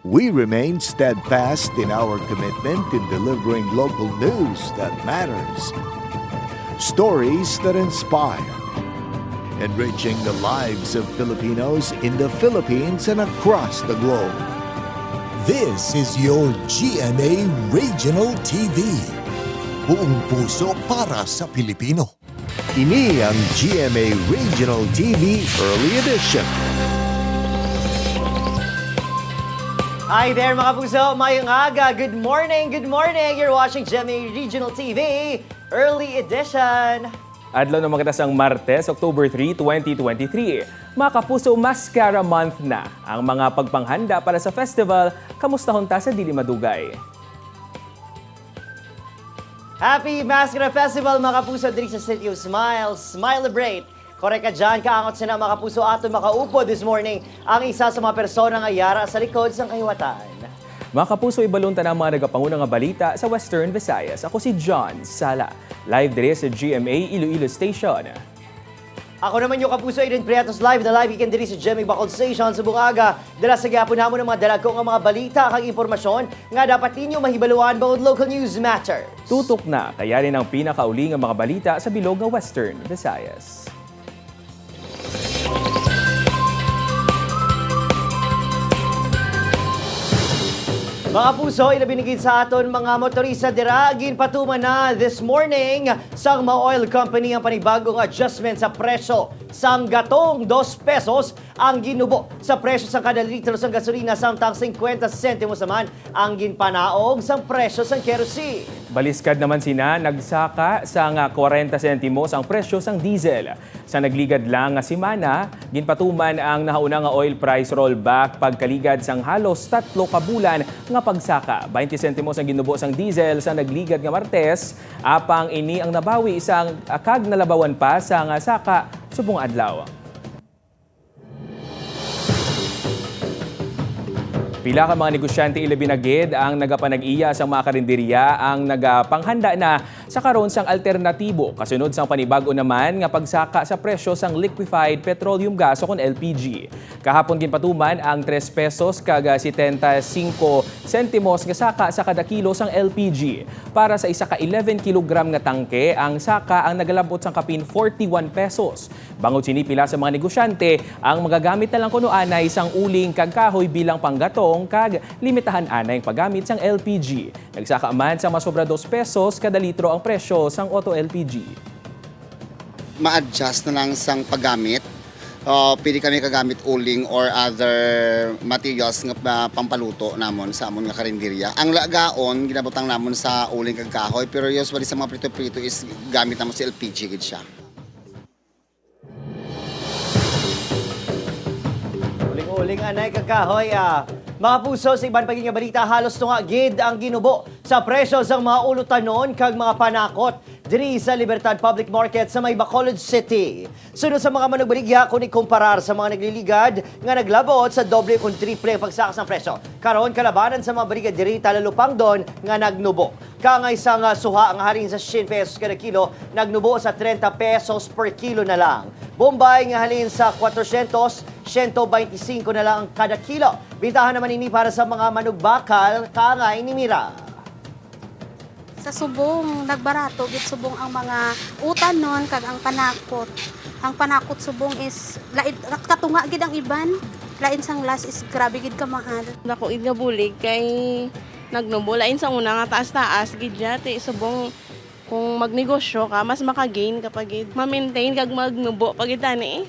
We remain steadfast in our commitment in delivering local news that matters, stories that inspire, enriching the lives of Filipinos in the Philippines and across the globe. This is your GMA Regional TV. Buong puso para sa Pilipino. Ini ang GMA Regional TV Early Edition. Hi there mga puso, mayong aga. Good morning, good morning. You're watching GMA Regional TV Early Edition. Adlaw ng magatasang Martes, October 3, 2023. Mga kapuso, Mascara Month na ang mga pagpanghanda para sa festival. Kamusta hunta sa Dili Madugay? Happy Mascara Festival mga kapuso diri sa City of Smiles. Smile-brate. Korek ka dyan, kaangot sila mga kapuso aton makaupo this morning ang isa sa mga persona nga yara sa likod sang kahiwatan. Mga kapuso, ibalunta na ang mga nagapanguna nga balita sa Western Visayas. Ako si John Sala, live dire sa GMA Iloilo Station. Ako naman yung kapuso, Eden Priatos live na live ikan diri sa GMA Bacol Station sa Bungaga. Dala sa gyapon namon ng mga dalago nga mga balita kag impormasyon nga dapat ninyo mahibaluan bawod local news matters. Tutok na, kaya rin ang pinakauli nga mga balita sa bilog nga Western Visayas. Mga puso, ilabinigid sa aton mga motorista diragin patuman na this morning sang Ma-Oil Company ang panibagong adjustment sa presyo sang gatong 2 pesos ang ginubo sa presyo sang kada litro sang gasolina samtang 50 sentimos naman ang ginpanaog sang presyo sang kerosene. Baliskad naman sina, nagsaka sa nga 40 sentimos ang presyo sang diesel. Sa nagligad lang nga simana, ginpatuman ang nahauna nga oil price rollback pagkaligad sang halos 3 ka bulan nga pagsaka. 20 sentimos ang ginubo sang diesel sa nagligad nga Martes, apang ini ang nabawi isang kag nalabawan pa sa nga saka subong adlaw. Pila ka mga negosyante ilabinagid ang nagapanag-iya sa mga karinderya ang nagapanghanda na sa karon sang alternatibo kasunod sang panibago naman nga pagsaka sa presyo sang liquefied petroleum gas o kon LPG. Kahapon ginpatuman ang 3 pesos kag 75 sentimos nga saka sa kada kilo sang LPG. Para sa isa ka 11 kilogram nga tangke, ang saka ang nagalabot sang kapin 41 pesos. Bangod sini pila sa mga negosyante ang magagamit na lang kuno anay sang uling kag kahoy bilang panggatong kag limitahan anay ang paggamit sang LPG. Nagsaka man sa masobra 2 pesos kada litro ang presyo sang auto LPG. Ma-adjust na lang sang paggamit. Pili kami kagamit uling or other materials nga pampaluto namon sa amon nga karinderya. Ang lagaon ginabutang namon sa uling kag kahoy pero usually sa mga prito-prito is gamit namon si LPG gid siya. Uling anay kakahoy Mga puso, sa iban pagiging balita, halos tunga gid ang ginubo sa presyo sa mga ulutanon kag mga panakot diri sa Libertad Public Market sa may Bacolod City. Sunod sa mga manugbaligya kung ikumparar sa mga nagliligad nga naglabot sa doble kung triple pagsakas ng presyo. Karon kalabanan sa mga baligya diri talalupang don nga nagnubo. Kangay isang suha ang halin sa 100 pesos kada kilo, nagnubo sa 30 pesos per kilo na lang. Bombay nga halin sa 400, 125 na lang ang kada kilo. Bintahan naman ini para sa mga manugbakal, kangay ni Mira. Sa subong, nagbarato, git subong ang mga utanon kag ang panakot. Ang panakot subong is, katunga gid ang iban. Lain sang last is grabe gid ka mahal. Dako id nga bulig kay nagnubo lain sa una nga taas-taas gid ti subong kung magnegosyo ka mas maka-gain kapag gid ma-maintain kag magnubo pag gid tani.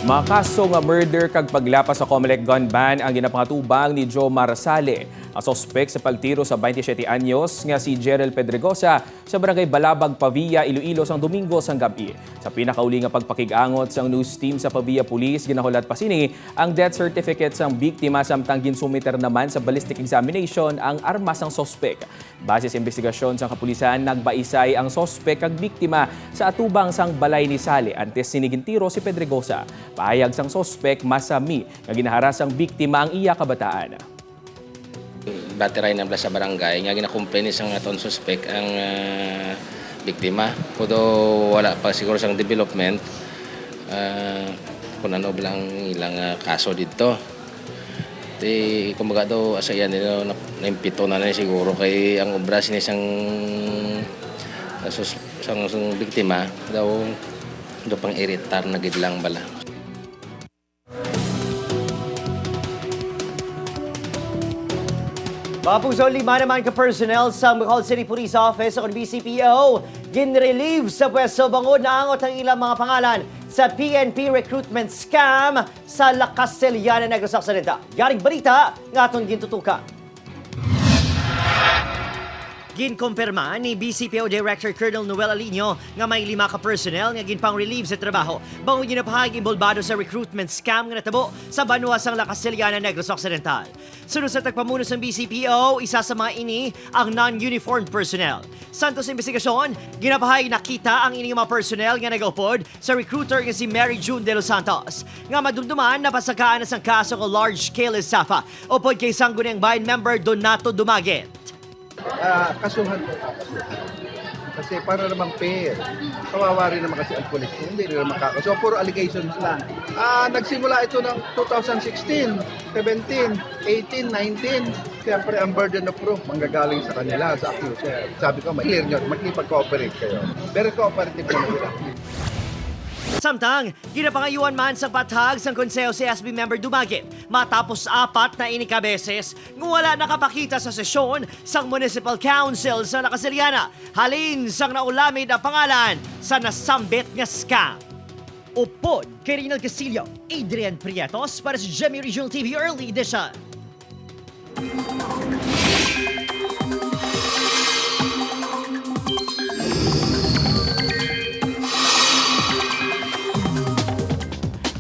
Mga kaso nga murder kag paglapas sa Comelec gun ban ang ginapangatubang ni Joe Marasale. Ang sospek sa pagtiro sa 27 anyos nga si Jerel Pedregosa sa barangay Balabag, Pavia, Iloilo sang Domingo sang gabi. Sa pinakauli nga pagpakig-angot sang news team sa Pavia Police, ginahulat pa sini ang death certificate sang biktima samtang ginsumiter naman sa ballistic examination ang armas sang sospek. Base sa investigasyon sang kapulisan, nagbaisay ang sospek kag biktima sa atubang sang balay ni Sale antes sinigintiro si Pedregosa. Pahayag sang sospek masami nga ginaharas ang biktima ang iya kabataan. Bateray na sa barangay nga ginakumplenis ang aton suspect ang biktima. Kudo wala pa siguro sang development kung ano ba lang ilang kaso dito. Kumbaga daw asaya nila naimpito na siguro kay ang obra sinisang biktima daw pang iritar na gid lang bala. Mga puso, 5 naman ka-personnel sa Bohol City Police Office o BCPO ginrelieve sa pwesto bangod na angot ang ilang mga pangalan sa PNP recruitment scam sa La Castellana, Negros Occidental. Garing balita nga atong gintutukan. Ginkumpirma ni BCPO Director Colonel Noel Alino nga may 5 ka-personnel nga ginpang-relieve sa trabaho bangod ginapahag involvado sa recruitment scam nga natabo sa Banuasang La Castellana, Negros Occidental. Sunod sa tagpamuno ng BCPO, isa sa mga ini ang non-uniformed personnel. Santos investigasyon, ginapahag nakita ang ining mga personnel nga nagaupod sa recruiter nga si Mary June de los Santos nga madumduman na pasakaan na sang kaso ng large-scale estafa upod kay Sangguniang Bayan member Donato Dumaguet. Kasuhan ko. Kasi para naman fair. Kawawa rin naman kasi ang pulis. Hindi rin naman kakasuhan. Puro allegations lang. Nagsimula ito ng 2016, 17, 18, 19. Siyempre ang burden of proof manggagaling sa kanila, sa accuser. Sabi ko, clear nyo, makipag-cooperate kayo. Very cooperative na sila. Samtang, ginapangayuan man sa pathag sang konseho si SB member Dumaguet matapos 4 na inikabeses ng wala nakapakita sa sesyon sang Municipal Council sa La Castellana. Halin sang naulamid ang pangalan sa nasambit nga scam. Upod kay Rinal Castillo, Adrian Prietos para sa GMA Regional TV Early Edition.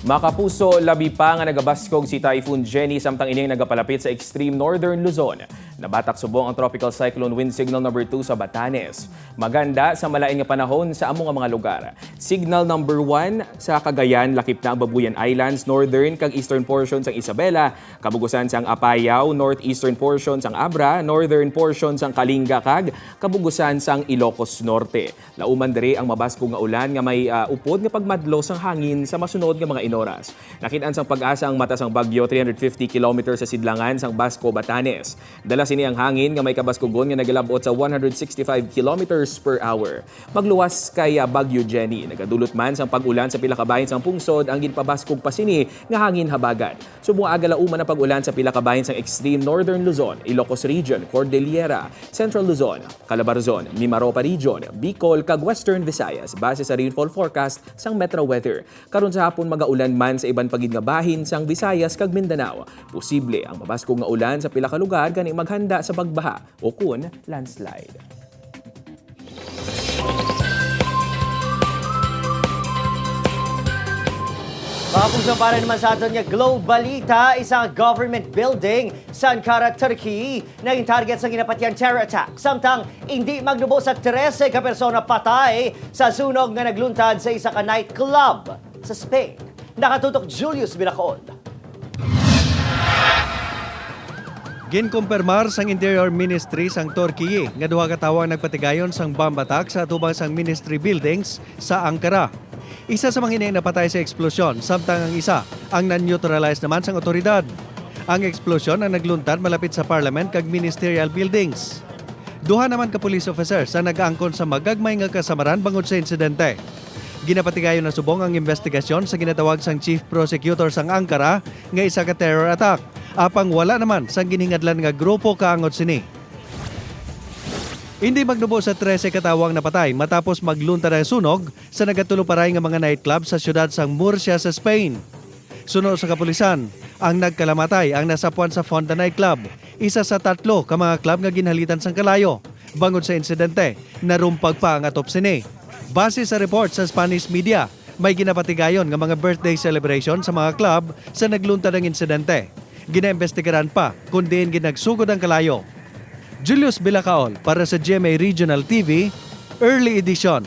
Mga kapuso, labi pa nga nagabaskog si Typhoon Jenny samtang ining nagapalapit sa extreme northern Luzon. Nabatak subong ang tropical cyclone wind signal number 2 sa Batanes. Maganda sa malain nga panahon sa among mga lugar. Signal number 1 sa Cagayan, lakip na ang Babuyan Islands, northern kag eastern portion sang Isabela, kabugusan sang Apayao, northeastern portion sang Abra, northern portion sang Kalinga kag kabugusan sang Ilocos Norte. Lauman diri ang mabaskog nga ulan nga may upod nga pagmadlo sang hangin sa masunod nga mga oras. Nakitaan sang pag-asa ang mata sang bagyo 350 km sa sidlangan sang Basco, Batanes. Dala sini ang hangin nga may kabaskugon nga nagalabot sa 165 km per hour. Magluwas kay Bagyo Jenny. Nagadulot man sang pag-ulan sa pila ka bahin sang pungsod ang ginpabaskog pa sini nga hangin habagat. Subong aga lauman ang pag-ulan sa pila ka bahin sang extreme northern Luzon, Ilocos Region, Cordillera, Central Luzon, Calabarzon, Mimaropa Region, Bicol kag Western Visayas base sa rainfall forecast sang Metro Weather. Karon sa hapon magaulan man sa iban pagid nga bahin sang Visayas kag Mindanao. Posible ang mabaskog nga ulan sa pila ka lugar gani maghanda sa pagbaha o kun landslide. Mga puso, para naman sa aton nga Globalita, isang government building sa Ankara, Turkey, naging target sa ginapatian terror attack. Samtang hindi magnubo sa 13 ka persona patay sa sunog nga nagluntad sa isa ka nightclub sa Spain. Nakatutok Julius Binacol. Ginkumpirmar sang Interior Ministry sang Turkey nga duha ka tawo nagpatigayon sang bomb attack sa atubang sang ministry buildings sa Ankara. Isa sa mga inay napatay sa eksplosyon, samtang ang isa ang nan-neutralize naman sang otoridad. Ang eksplosyon ang nagluntad malapit sa parliament kag ministerial buildings. Duha naman ka police officers ang nag-angkon sa magagmay nga kasamaran bangod sa insidente. Ginapatigayon na subong ang investigasyon sa ginatawag sang Chief Prosecutor sang Ankara nga isa ka terror attack. Apang wala naman sang ginhingadlan nga grupo kaangot sini. Hindi magnubo sa 13 katawang napatay matapos magluntad ang sunog sa nagatuluparay nga mga nightclub sa siyudad sang Murcia sa Spain. Suno sa kapulisan, ang nagkalamatay ang nasapuan sa Fonda nightclub, isa sa 3 ka mga club nga ginhalitan sang kalayo. Bangod sa insidente, narumpag pa ang atop sini. Base sa report sa Spanish media, may ginapatigayon nga mga birthday celebration sa mga club sa nagluntad ang insidente. Ginaimbestigaran pa kung diin ginagsugod ang kalayo. Julius Bilacaol para sa GMA Regional TV, Early Edition.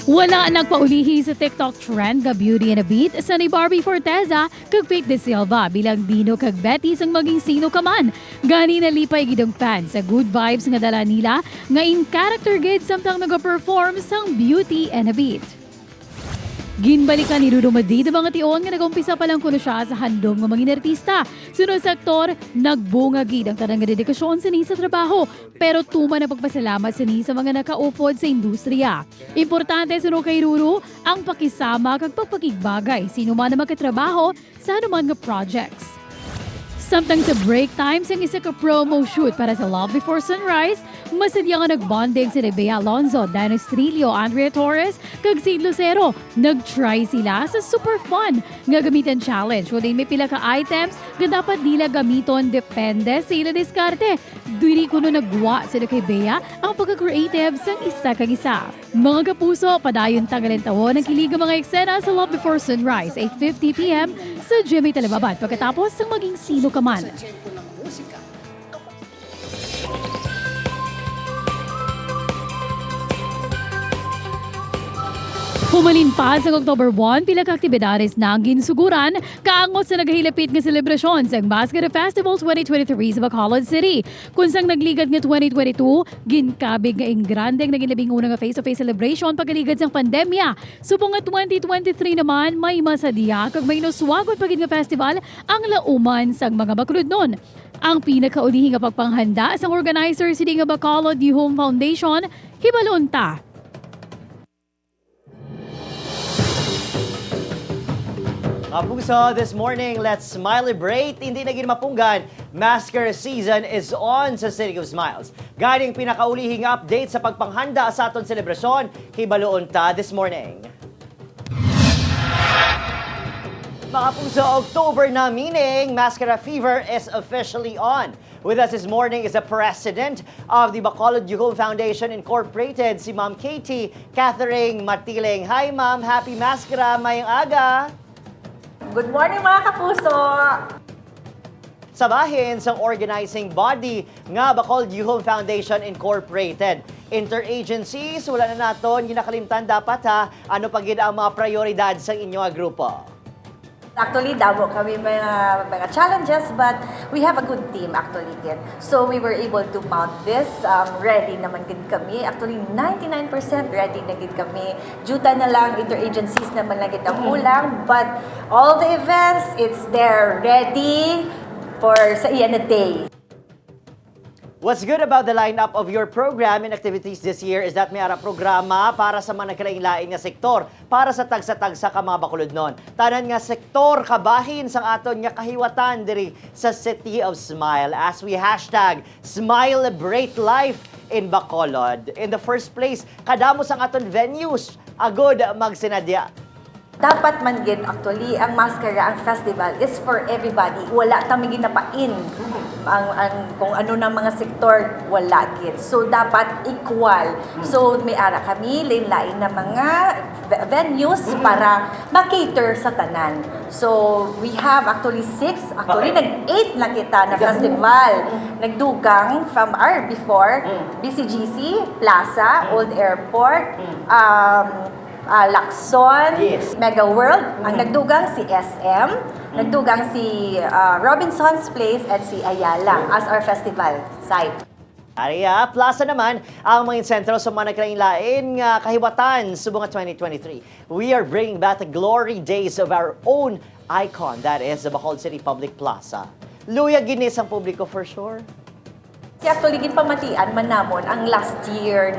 Wala nagpaulihi sa TikTok trend nga Beauty and a Beat sa ni Barbie Forteza kag Faith De Silva bilang Dino kag Betty sang maging sino ka man. Gani nalipay gid ang fans sa good vibes nga dala nila nga in character gid samtang nag-perform sang Beauty and a Beat. Ginbalikan ni Rudo Madrid ang mga tion nga nag-umpisa pa lang kuno siya sa handom nga mga artista. Sunod sa aktor, nagbunga gid ang tanang nga dedikasyon sa ni sa trabaho, pero tuman ang pagpasalamat sa ni sa mga nakaupod sa industriya. Importante sunod kay Rudo ang pakisama kag pagpakigbagay sino man na magkatrabaho sa anuman nga projects. Samtang sa break time sang isa ka promo shoot para sa Love Before Sunrise, masadya nga nagbonding si Bea Alonzo, Dennis Trillo, Andrea Torres, kag Sid Lucero. Nag-try sila sa super fun nga gamitan challenge. Kung may pila ka items nga dapat nila gamiton depende sa ila diskarte. Diri kuno nagwa sila kay Bea ang pagka-creative sang isa kag isa. Mga kapuso, padayon tanggalin tawon ang kilig ang mga eksena sa Love Before Sunrise, 8:50 p.m. sa GMA Talababad pagkatapos sang maging sino ka man. Humalin pa sa October 1, pila ka aktibidades na ang ginsuguran kaangot sa naghilapit nga selebrasyon sa Basket Festival 2023 sa Bacolod City. Kung sang nagligat nga 2022, ginkabig nga ingrandeng naginlabing una nga face-to-face celebration pagkaligad sang pandemya. Subong nga 2023 naman, may masadya kag may nuswagot pagid nga festival ang lauman sang mga Bacolod nun. Ang pinakaulihi nga pagpanghanda sang organizer sidi nga Bacolod Youth Foundation, hibalon ta. Kapuso, this morning, let's smile-ibrate. Hindi na ginmapunggan, Mascara season is on sa City of Smiles. Galing pinakaulihing update sa pagpanghanda sa aton selebrasyon, hibaloon ta this morning. Mga puso, October na, meaning Mascara Fever is officially on. With us this morning is the president of the Bacolod Youth Foundation Incorporated, si Ma'am Katie Catherine Matiling. Hi Ma'am, happy Mascara, mayang aga! Good morning mga kapuso! Sabahin sa organizing body nga Bacolod Youth Foundation Incorporated. Interagencies, wala na naton, ginakalimtan dapat ha, ano pag ang mga prioridad sa inyong grupo? Actually, damo kami mga challenges, but we have a good team actually kid. So we were able to mount this. Ready naman din kami. Actually, 99% ready na din kami. Juta na lang, interagencies naman lang ang kulang. But all the events, it's there, ready for sa iyan na day. What's good about the lineup of your program and activities this year is that may ara programa para sa mga nagkalain-lain nga sektor, para sa tagsa-tagsa ka mga Bacolod nun. Tanan nga sektor kabahin sang aton nga kahiwatan diri sa City of Smile as we hashtag Smile-Liberate Life in Bacolod. In the first place, kadamo sang aton venues, agod magsinadya. Dapat man gid actually ang Mascara, ang festival is for everybody. Wala tami ginapain. Ang kung ano ng mga sektor, wala gid. So dapat equal. So may ara kami lain-lain na mga venues para ma-cater sa tanan. So we have actually 6, actually nag-8 na kita na festival. Nagdugang from our before BCGC, Plaza, Old Airport, Lacson, yes. Mega World, ang nagdugang si SM, nagdugang si Robinson's Place at si Ayala as our festival site. Ariya, Plaza naman ang mga sentro sa mga nagkalain-lain nga kahiwatan subong 2023. We are bringing back the glory days of our own icon, that is the Bacolod City Public Plaza. Luya ginis ang publiko for sure. Actually, ginpamatian man namon ang last year,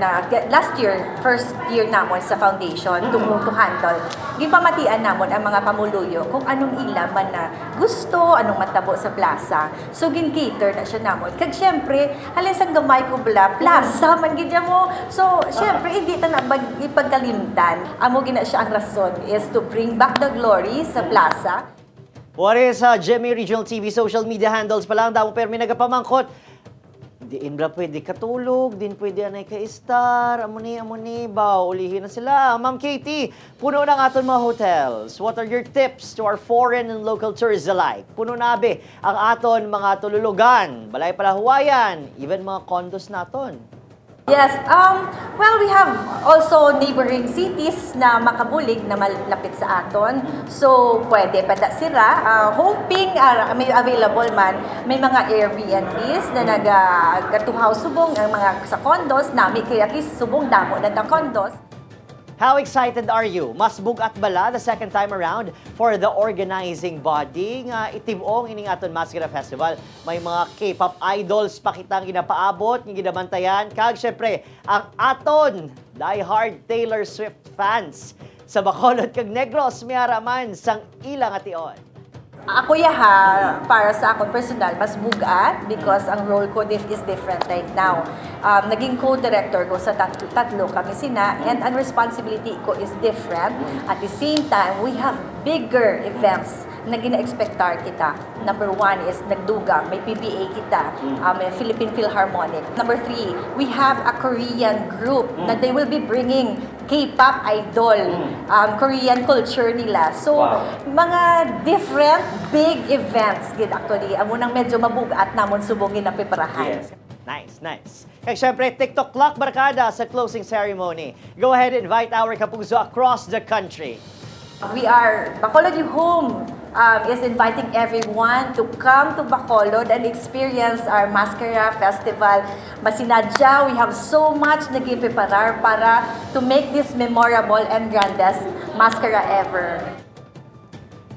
first year namon sa foundation to handle. Ginpamatian namon ang mga pamuluyo kung anong ila man na gusto, anong matabo sa plaza. So, gin-cater na siya namon. Kag syempre, halin sang gamay ko bla, plaza man gidya mo. So, syempre, hindi ta na ipagkalimtan. Amo gina siya ang rason is to bring back the glory sa plaza. What is GMA Regional TV social media handles pa lang daw pero may nagapamangkot. Diin ba pwede katulog, din pwede anay ka-star, amuni, ba, ulihin na sila. Ma'am Katie, puno ng aton mga hotels. What are your tips to our foreign and local tourists alike? Puno na be ang aton mga tululugan, balay palahuwayan, even mga condos naton. Yes, well, we have also neighboring cities na makabulig na malapit sa aton. So, pwede pa da sila. Hoping may available man, may mga Airbnbs na nag-to house subong ang mga sa condos, nami kaya subong damo na ng condos. How excited are you? Mas bugat bala the second time around for the organizing body nga itibong ining aton Mascara Festival. May mga K-pop idols pa kitang ginapaabot, nga ginabantayan, kag syempre ang aton die-hard Taylor Swift fans sa Bacolod kag Negros miaraman sang ilang ation. Ako para sa akong personal, mas bugat because ang role ko is different right now. Naging co-director ko sa tatlo kami sina and ang responsibility ko is different. At the same time, we have bigger events na gina-expectar kita. Number 1 is nagdugang, may PBA kita, may Philippine Philharmonic. Number 3, we have a Korean group na they will be bringing K-pop idol, Korean culture nila. So, mga different big events gid actually. Amo nang medyo mabugat namon subongin na preparahan. Yes. Nice. Kaya syempre, TikTok clock barkada sa closing ceremony. Go ahead and invite our kapuso across the country. Bacolod You Home is inviting everyone to come to Bacolod and experience our Mascara Festival. Masinadya, we have so much nag-preparar para to make this memorable and grandest Mascara ever.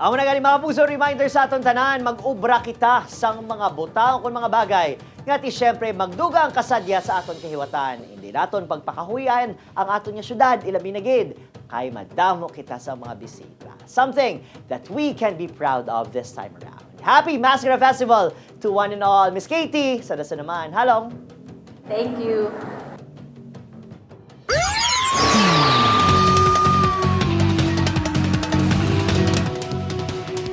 Amo na galing mga puso, reminder sa aton tanan, mag-ubra kita sang mga butang kung mga bagay. Ngati syempre, magduga ang kasadya sa aton kahiwatan. Hindi naton pagpakahuyan ang aton nga syudad, ilabi na gid. Kay madamo kita sa mga bisita. Something that we can be proud of this time around. Happy Mascara Festival to one and all. Miss Katie, sa dasa naman. Halong! Thank you.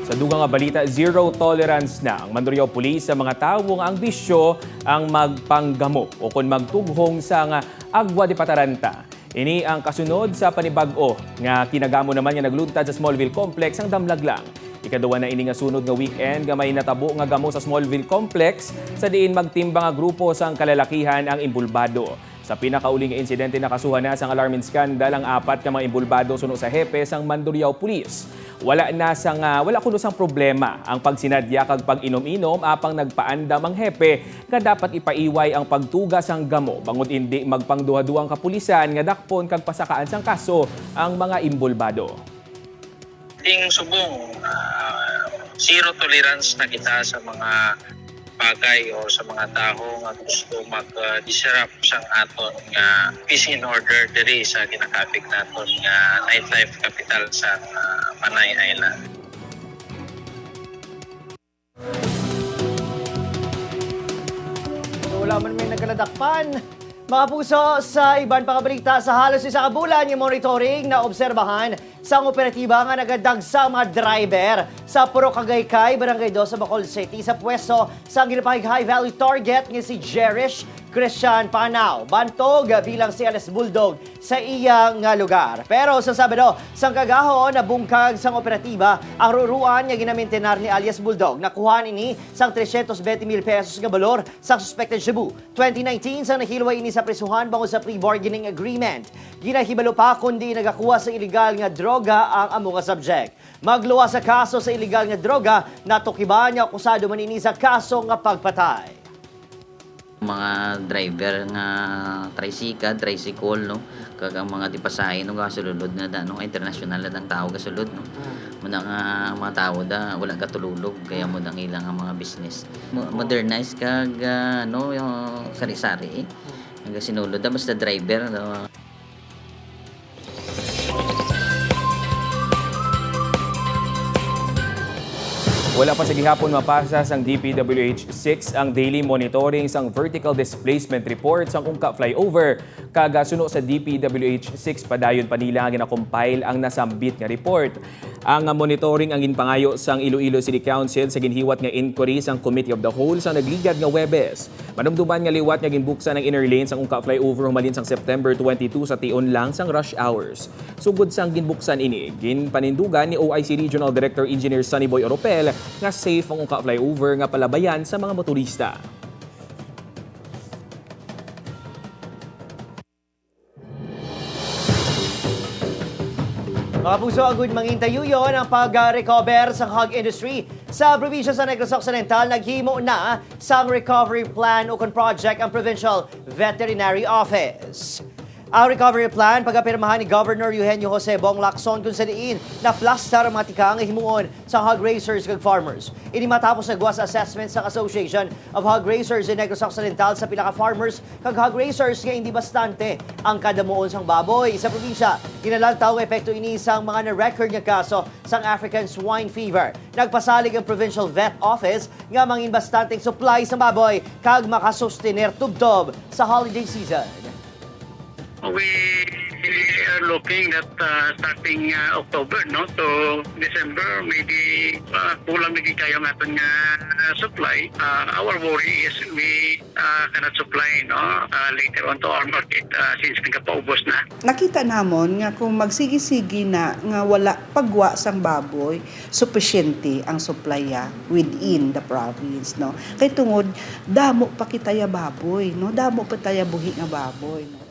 Sa dugang nga balita, zero tolerance na ang Mandurriao Police sa mga tawong ang bisyo ang magpanggamo o kung magtughong sa nga agwa de Pataranta. Ini ang kasunod sa panibag-o nga kinagamo naman nga nagluntad sa Smallville Complex ang damlaglang. Ikaduwa na ini nga sunod nga weekend nga may natabo nga gamo sa Smallville Complex sa diin magtimbang nga grupo sang kalalakihan ang imbulbado. Sa pinakauling insidente nakasuhan na sang alarming scandal ang 4 ka mga imbulbado suno sa hepe sang Mandurriao Police. Wala kuno sang problema ang pagsinadya kag pag-inom-inom apang nagpaandam ang hepe nga dapat ipaiway ang pagtuga sang gamo bangod hindi magpangduha-duhang kapulisan nga dakpon kag pasakaan sang kaso ang mga imbulbado. Ting subong zero tolerance na kita sa mga bagay o sa mga tao nga gusto mag-disrupt sang aton nga peace and order diri sa ginakapig naton nga nightlife capital sa Panay Island. So, wala man may nagkaladakpan. Mga puso, sa iban pakabalita sa halos isa ka bulan yung monitoring na obserbahan sa operatiba nga nagadag sa mga driver sa Puro Kagaykay, Barangay 2 sa Bacolod City sa pwesto sa ginapahig high value target nga si Jerish Christian Panao. Bantog bilang si Alias Bulldog sa iyang lugar. Pero sa Sabado, sang kagaho na bungkag sang operatiba ang ruruan nga ginamentenar ni Alias Bulldog. Nakuhaan ini sang 320,000 pesos nga balor sa suspected shabu. 2019 sang nahilway ini sa prisuhan bango sa pre-bargaining agreement. Ginahibalo pa kundi nagakuha sa illegal nga droga ang amo nga subject. Magluwa sa kaso sa illegal nga droga, natukiban niya akusado man ini sa kaso nga pagpatay. Mga driver nga tricycle no kag ang mga tipasahe no gasulod na no international na tao gasulod no muna nga mga tao da wala katululog kaya mo dang ilang ang mga business modernize kag no yung sari-sari nga sinulod da basta driver no. Wala pa sa gihapon mapasa sang DPWH-6 ang daily monitoring sang vertical displacement report sang Ungka flyover. Kagasuno sa DPWH-6 padayon pa nila nga gina-compile ang nasambit nga report. Ang monitoring ang ginpangayo sang Iloilo City Council sa ginhiwat nga inquiry sang Committee of the Whole sang nagligad nga Webes. Manumduman nga liwat nga ginbuksan ang inner lane sang Ungka flyover humalin sang September 22 sa tion lang sang rush hours. Sugod sang ginbuksan ini, ginpanindugan ni OIC Regional Director Engineer Sunny Boy Oropel nga safe ang Ungka flyover nga palabayan sa mga motorista. Mga puso, agud mangintayuyon ang pag-recover sa hog industry. Sa probinsya sa Negros Occidental, naghimo na sa recovery plan o project ang Provincial Veterinary Office. Ang recovery plan, pagkapirmahan ni Governor Eugenio Jose Bong Lacson kung sa diin na plaster matika ang himuon sa hog raisers kag farmers. Ini matapos nagwas assessment sa Association of Hog Raisers in Negros Occidental sa pila ka farmers kag hog raisers nga hindi bastante ang kadamuon sang baboy sa probinsya. Kinalantaw epekto ini sang mga na-record nga kaso sang African swine fever. Nagpasalig ang Provincial Vet Office nga mangin bastanteng supply sa baboy kag makasustener tubtob sa holiday season. We are looking at starting October, no? So December, maybe kulang lagi kayo ng ating supply. Our worry is we cannot supply, no? Later on to our market since nagpaubos na. Nakita namon nga kung magsigi-sigi na nga wala pagwa sang baboy, sufficiente ang supply within the province, no? Kay tungod damo pa kitaya baboy, no? Damo pa taya buhi nga baboy, no?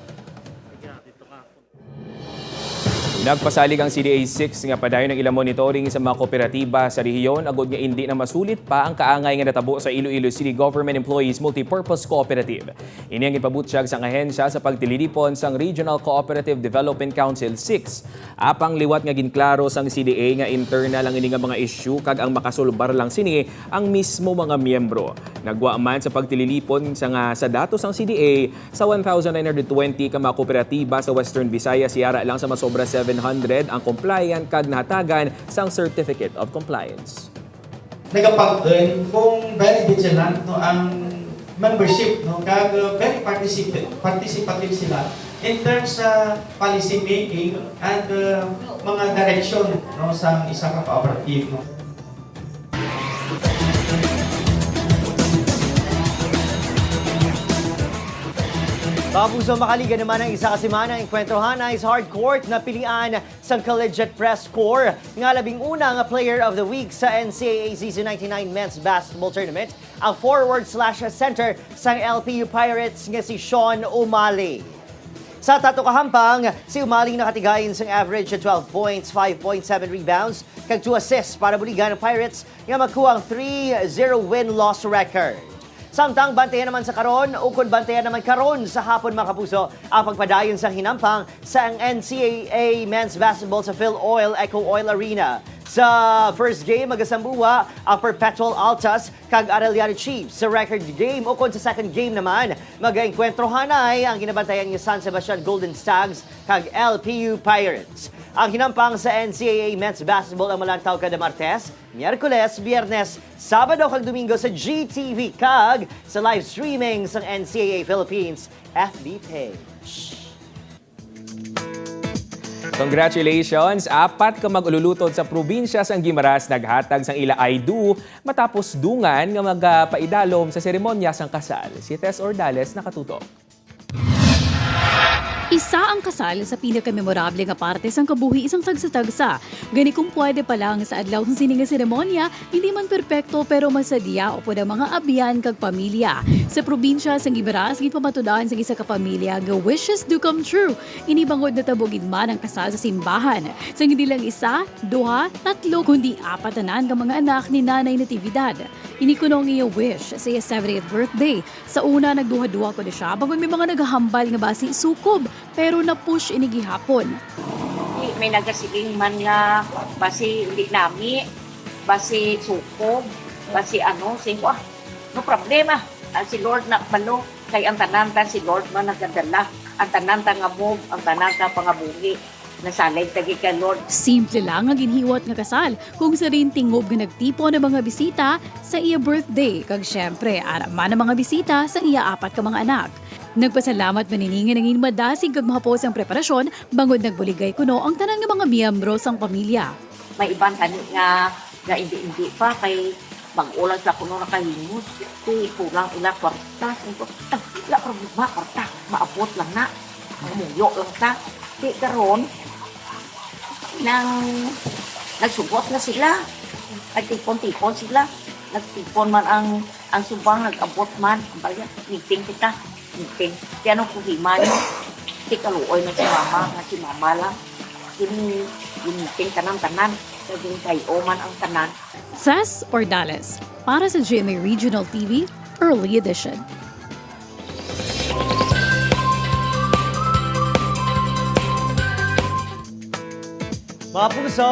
Nagpasalig ang CDA 6 nga padayon ng ilang monitoring sa mga kooperatiba sa rehiyon agud nga hindi na masulit pa ang kaangay nga natabo sa Iloilo City Government Employees Multipurpose Cooperative. Ini ang ipabutyag sang ahensya sa pagtililipon sang Regional Cooperative Development Council 6. Apang liwat nga ginklaro sang CDA nga internal ang ini nga mga issue kag ang makasulbar lang sini ang mismo mga miyembro. Nagwa man sa pagtililipon sa datos sang CDA sa 1,920 ka mga kooperatiba sa Western Visayas, yara lang sa masobra 700 ang compliant kag nahatagan sang Certificate of Compliance. Nagapag-earn kung very vigilant no ang membership no kag very participative sila in terms sa policy making and mga direction no sa isa ka cooperative no. Mga puso, makaliga naman ang isa kasimana ang kwentrohan ay hard court na pilian sa Collegiate Press Corps nga labing una nga Player of the Week sa NCAA Season 99 Men's Basketball Tournament ang forward/center sa LPU Pirates nga si Sean Umali. Sa tato kahampang, si Umali nakatigayin sa average 12 points, 5.7 rebounds, kag 2 assists para buligan ng Pirates nga makuha ang 3-0 win-loss record. Samtang bantayan naman sa karon, ukod bantayan naman karon sa hapon mga kapuso, ang pagpadayon sa hinampang sa NCAA Men's Basketball sa Phil Oil Eco Oil Arena. Sa first game, magasambuwa ang Perpetual Altas kag Arellano Chiefs. Sa record game, ukod sa second game naman, mag-enkwentроhan ay ang ginabantayan ng San Sebastian Golden Stags kag LPU Pirates. Ang hinampang sa NCAA Men's Basketball ang malantaw kada Martes, Miyerkules, Biyernes, Sabado kag Domingo sa GTV kag sa live streaming sa NCAA Philippines FB page. Congratulations! 4 ka mag-ululutod sa probinsya sang Guimaras naghatag sang ila ID matapos dungan nga magpaidalom sa seremonya sang kasal. Si Tess Ordales nakatutok. Isa ang kasal sa pinaka-memorable nga parte sang kabuhi isang tagsa-tagsa. Gani kung pwede pa lang sa adlaw ng sininga seremonya, hindi man perpekto pero masadya o po ng mga abyan kag pamilya. Sa probinsya sang Guimaras, gipamatudan sa isa ka pamilya nga wishes do come true. Inibangod na tabugid man ang kasal sa simbahan. Sa hindi lang isa, 2, 3, kundi 4 tanan ka mga anak ni Nanay Natividad. Inikunong iya wish sa iya 70th birthday. Sa una, nagduha-duha ko na siya bago may mga naghahambal nga basi sukob. Pero na-push inigihapon. May nagasiging man nga basi hindi nami, basi sukob, basi singko no problema. Si Lord na balo, kay ang tananta si Lord man nagadala. Ang tananta nga move, ang tananta pangabungi. Nasalay tagi kay Lord. Simple lang ang ginhiwat nga kasal kung sa rin tingob nga nagtipo ng mga bisita sa iya birthday. Kag syempre, araman ang mga bisita sa iya 4 ka mga anak. Nagpasalamat maniningin ang inmadasig kag mahapos ang preparasyon bangod nagbuligay kuno ang tanan nga mga miyembro sang pamilya. May ibang tani nga hindi pa kay mag-ulang sa kuno na kahimus. Kung kulang ila kwarta, ila problema kwarta, maabot lang na. Mamuyo lang ta. Di karon nang nagsugot na sila. Nagtipon-tipon sila. Nagtipon man ang subang, nag-abot man. Ang bagay, meeting kita. Meeting. Kaya anong kuhiman, di kaluoy na si mama lang. ginting tanan-tanan. Naging kayo man ang tanan. Fest Ordales, para sa GMA Regional TV, Early Edition. Mga puso,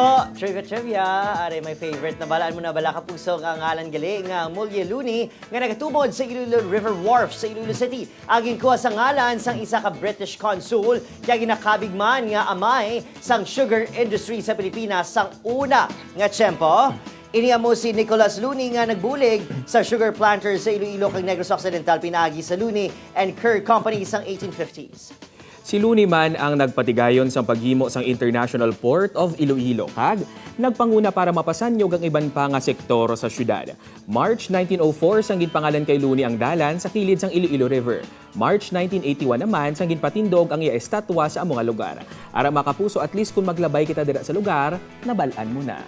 trivia, are my favorite na balaan mo na bala ka puso nga ngalan gali nga Mulye Luni nga nagatubod sa Iloilo River Wharf sa Iloilo City. Aging kuha sa ngalan sang isa ka British consul kaya ginakabig man nga amay sang sugar industry sa Pilipinas sang una nga tiyempo. Iniamo si Nicholas Luni nga nagbulig sa sugar planters sa Iloilo kag Negros Occidental pinagi sa Luni and Kerr Company sang 1850s. Si Luni man ang nagpatigayon sa paghimo sang International Port of Iloilo kag nagpanguna para mapasanyog ang iban pa nga sektor sa syudad. March 1904 sang ginpangalan kay Luni ang dalan sa kilid sang Iloilo River. March 1981 naman sang ginpatindog ang iya estatwa sa among lugar. Ara makapuso at least kung maglabay kita dira sa lugar, nabalaan mo na.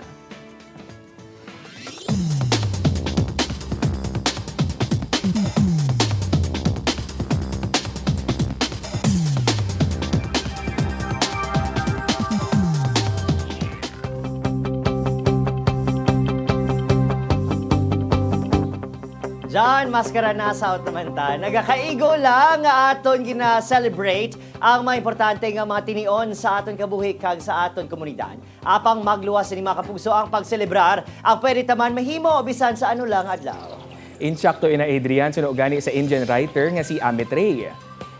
Diyan, maskara na sa out naman ta. Nagakaigo lang nga aton gina-celebrate ang mga importante nga mga tinion sa aton kabuhi kag sa aton komunidad. Apang magluwas ni mga kapuso ang pagselebrar, ang pwede taman mahimo bisan sa ano lang adlaw. Insakto ina Adrian, suno gani sa Indian writer nga si Amit Ray.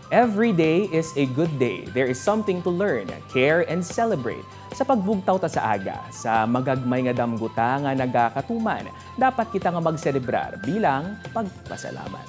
Every day is a good day. There is something to learn, care, and celebrate. Sa pagbugtaw ta sa aga, sa magagmay nga damguta nga nagakatuman, dapat kita nga magselebrar bilang pagpasalamat.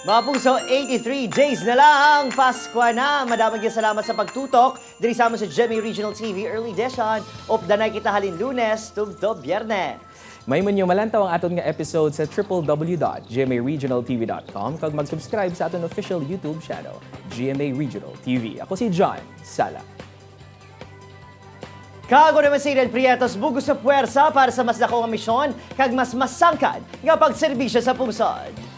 Mga puso, 83 days na lang, Pasko na. Madaming salamat sa pagtutok. Diri sa sa GMA Regional TV Early Edition. Updanay kita halin Lunes, tubto Biyernes. May manyo malantaw ang aton nga episode sa www.gmaregionaltv.com kag mag-subscribe sa aton official YouTube channel, GMA Regional TV. Ako si John Sala. Kago naman si Red Prietos, bugos sa puwersa para sa mas dako nga misyon kag mas masangkad nga pagserbisyo sa pumsod.